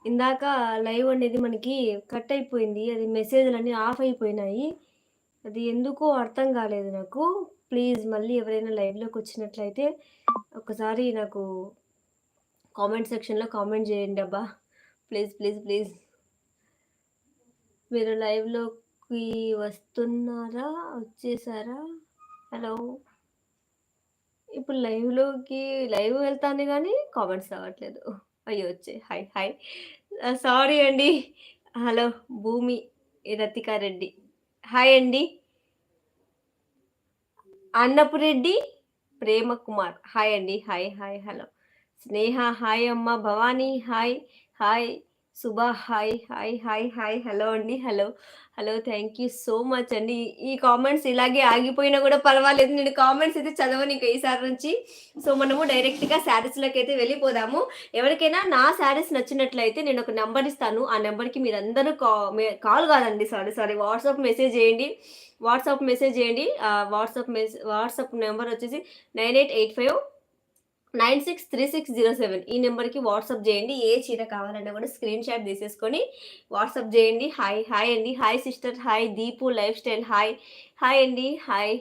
ఇందాక లైవ్ అనేది మనకి కట్ అయిపోయింది. అది మెసేజ్‌లన్నీ ఆఫ్ అయిపోయినాయి. అది ఎందుకో అర్థం కాలేదు నాకు. ప్లీజ్ మళ్ళీ ఎవరైనా లైవ్‌లోకొచ్చినట్లయితే ఒకసారి నాకు కామెంట్ సెక్షన్‌లో కామెంట్ చేయండబ్బా! Please, please, please. మీరు లైవ్‌లోకి వస్తున్నారా? వచ్చేసారా? హలో! ఇప్పుడు లైవ్ వెళ్తాంది గానీ కామెంట్స్ రావట్లేదు. అయ్యో! వచ్చాయి. Hi, hi. సారీ అండి. హలో! భూమి రతికారెడ్డి. హాయ్ అండి. అన్నపురెడ్డి ప్రేమకుమార్. హాయ్ అండి. Hi, hi. హలో! స్నేహ హాయ్ అమ్మ. Bhavani hi, hi. Subha hi, hi, hi, hi. Hello అండి. Hello, hello. Thank you so much అండి. ఈ కామెంట్స్ ఇలాగే ఆగిపోయినా గూడా పర్వాలేదు. నేను కామెంట్స్ అయితే చదవను ఇక ఈసారి నుంచి. సో, మనము డైరెక్ట్‌గా శారీస్‌లోకైతే వెళ్ళిపోదాము. ఎవరికైనా నా శారీస్ నచ్చినట్లయితే నేనొక నంబర్ ఇస్తాను. ఆ నంబర్‌కి మీరందరూ కాల్ గాదండి. Sorry, sorry. వాట్సాప్ మెసేజ్ జేయండి. వాట్సాప్ నంబర్ వచ్చేసి 9885 963607 ఈ నెంబర్‌కి వాట్సాప్ జేయండి. ఏ చీర కావాలన్నా గూడా స్క్రీన్ షాట్ తీసేసుకొని వాట్సాప్ జేయండి. హాయ్, హాయ్ అండి. Hi sister. Hi Deepu life style. Hi, hi అండి. Hi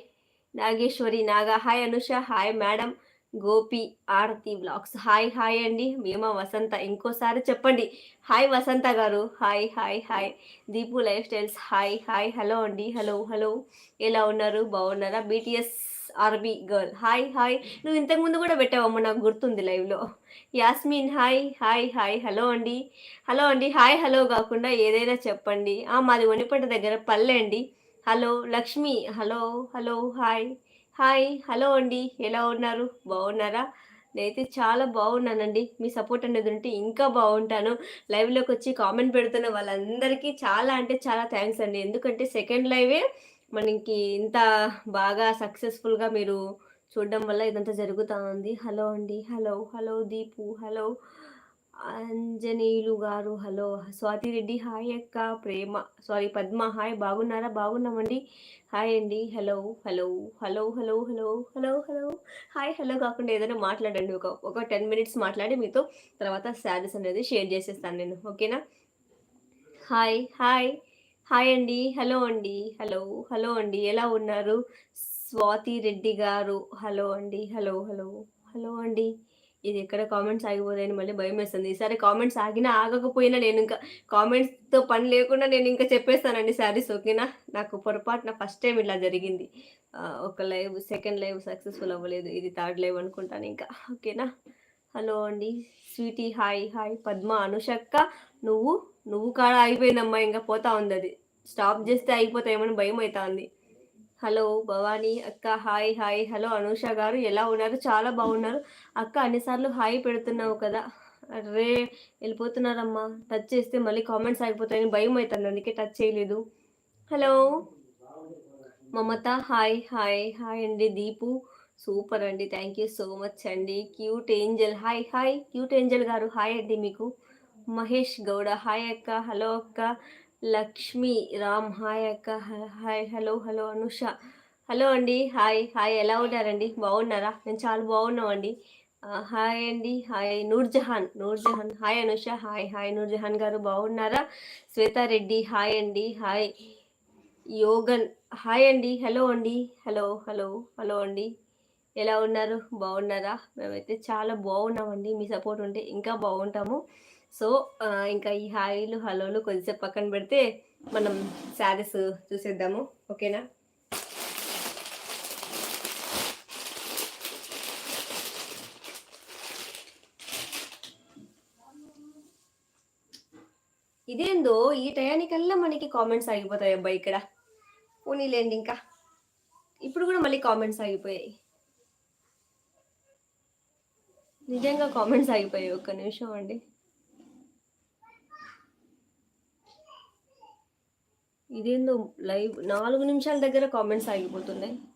Nageswari Naga. Hi Anusha. Hi madam. Gopi Aarti vlogs. Hi, hi అండి. మేము వసంత. ఇంకోసారి చెప్పండి. హాయ్ వసంత గారు. Hi, hi, hi. Deepu life styles. Hi, hi. Hello అండి. Hello, hello. ఎలా ఉన్నారు? బాగున్నారా? BTS RB girl. Hi, hi. నువ్వు ఇంతకు ముందు గూడా పెట్టావమ్మా నాకు గుర్తుంది లైవ్‌లో. Yasmin hi, hi, hi. Hello అండి. హలో అండి. హాయ్, హలో గాకుండా ఏదైనా చెప్పండి. మాది ఒనిపేట దగ్గర పల్లె అండి. Hello Lakshmi. Hello, hello. Hi, hi. Hello అండి. ఎలా ఉన్నారు? బాగున్నారా? నేనైతే చాలా బాగున్నానండి. మీ సపోర్ట్ అనేది ఉంటే ఇంకా బాగుంటాను. లైవ్‌లోకొచ్చి కామెంట్ పెడుతున్న వాళ్ళందరికీ చాలా అంటే చాలా థాంక్స్ అండి. ఎందుకంటే సెకండ్ లైవే మనకి ఇంత బాగా సక్సెస్‌ఫుల్‌గా మీరు చూడడం వల్ల ఇదంతా జరుగుతా ఉంది. హలో అండి. Hello, hello Deepu. Hello Anjaneyulu గారు. హలో స్వాతి రెడ్డి. హాయ్ అక్క. పద్మ. హాయ్ బాగున్నారా? బాగున్నామండి. హాయ్ అండి. Hello, hello, hello, hello, hello, hello, hello. Hi, hello కాకుండా ఏదైనా మాట్లాడండి. ఒక 10 మినిట్స్ మాట్లాడి మీతో తర్వాత శారీస్ అనేది షేర్ చేసేస్తాను నేను. ఓకేనా? Hi, hi. హాయ్ అండి. హలో అండి. హలో, హలో అండి. ఎలా ఉన్నారు? స్వాతి రెడ్డి గారు. హలో అండి. హలో, హలో, హలో అండి. ఇది ఎక్కడ కామెంట్స్ ఆగిపోతాయని మళ్ళీ భయమేస్తుంది. ఈసారి కామెంట్స్ ఆగినా, ఆగకపోయినా నేనింక కామెంట్స్‌తో పని లేకుండా నేనింక చెప్పేస్తానండి శారీస్ ఓకేనా? నాకు పొరపాటున ఫస్ట్ టైమ్ ఇలా జరిగింది. ఒక సెకండ్ లైవ్ సక్సెస్‌ఫుల్ అవ్వలేదు. ఇది థర్డ్ లైవ్ అనుకుంటానింక. ఓకేనా? హలో అండి. Sweety hi, hi. పద్మ, అనుషక్క నువ్వు నువ్వు కాడ ఆగిపోయిందమ్మా. ఇంక పోతా ఉందది. స్టాప్ జేస్తే ఆగిపోతాయేమో భయమైతాంది. హలో భవాని అక్క. Hi, hi. హలో అనూష గారు ఎలా ఉన్నారు? చాలా బాగున్నారు. అక్క అన్ని సార్లు హాయ్ పెడుతున్నావు కదా! అర్రే! ఎళ్ళిపోతున్నారమ్మా. టచ్ చేస్తే మళ్ళీ కామెంట్స్ ఆగిపోతాయని భయమైతాంది. అందుకే టచ్ చేయలేదు. హలో మమత హాయ్, హాయ్. హాయ్ అండి. దీపు సూపర్ అండి. థ్యాంక్ యూ సో మచ్ అండి. Cute Angel hi, hi. Cute Angel గారు హాయ్ అండి మీకు. మహేష్ గౌడ హాయ్ అక్క. హలో అక్క. లక్ష్మీ రామ్ హాయ్ అక్క. Hi, hello, hello Anusha. Hello అండి. Hi, hi. ఎలా ఉన్నారండి? బాగున్నారా? నేను చాలా బాగున్నామండి. హాయ్ అండి. Hi Nurjahan, Nurjahan. Hi Anusha. Hi, hi Nurjahan గారు బాగున్నారా? శ్వేతారెడ్డి హాయ్ అండి. హాయ్. యోగన్ హాయ్ అండి. హలో అండి. హలో, హలో, హలో అండి. ఎలా ఉన్నారు? బాగున్నారా? మేమైతే చాలా బాగున్నామండి. మీ సపోర్ట్ ఉంటే ఇంకా బాగుంటాము. సో, ఇంకా ఈ హాయిలు, హలోలు కొద్దిసేపు పక్కన పెడితే మనం శారీస్ చూసేద్దాము. ఓకేనా? ఇదేందో ఈ టయానికల్లా మనకి కామెంట్స్ ఆగిపోతాయబ్బా ఇక్కడ. పోనీలేండి ఇంకా. ఇప్పుడు కూడా మళ్ళీ కామెంట్స్ ఆగిపోయాయి. నిజంగా కామెంట్స్ ఆగిపోయాయి. ఒక్క నిమిషం అండి. ఇదేందో లైవ్ 4 నిమిషాల దగ్గర కామెంట్స్ ఆగిపోతున్నాయి.